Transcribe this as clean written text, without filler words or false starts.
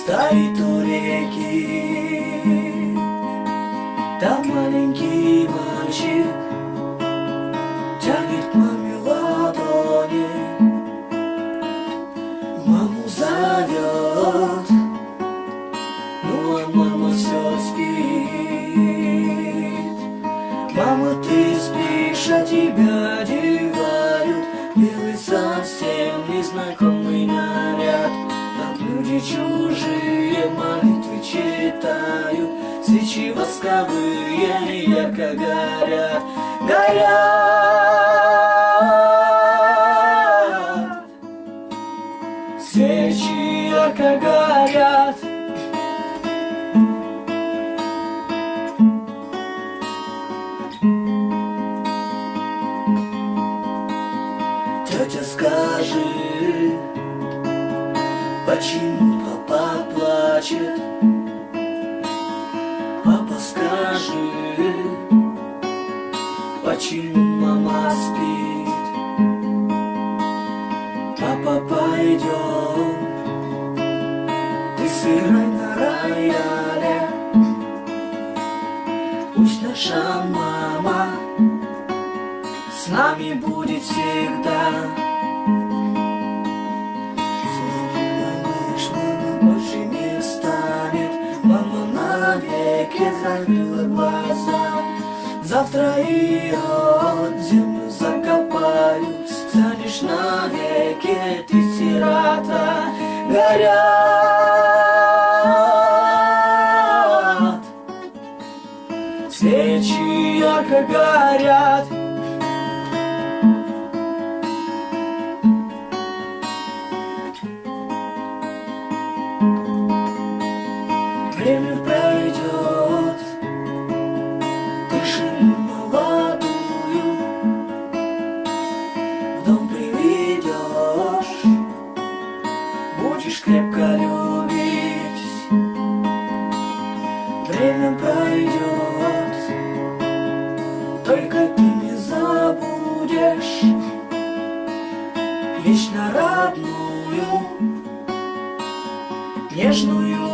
стоит у реки. Там маленький мальчик тянет к маме ладони, маму зовет, ну а мама все спит. Мама, ты спишь, а тебя одевают белый совсем незнакомый наряд. Там люди чужие молитвы читают, свечи восковые ярко горят, горят. Свечи ярко горят. Тетя, скажи, почему папа плачет? Папа, скажи, почему мама спит? Папа, пойдем, ты сыграй на рояле, пусть наша мама с нами будет всегда. Малыш, мама больше не встанет, мама навеки закрыла глаза. Завтра ее в землю закопают, станешь навеки ты сирота. Горят свечи, ярко горят. Время пройдет, тишину молодую в дом приведешь, будешь крепко любить. Время пройдет, только ты не забудешь вечно родную, нежную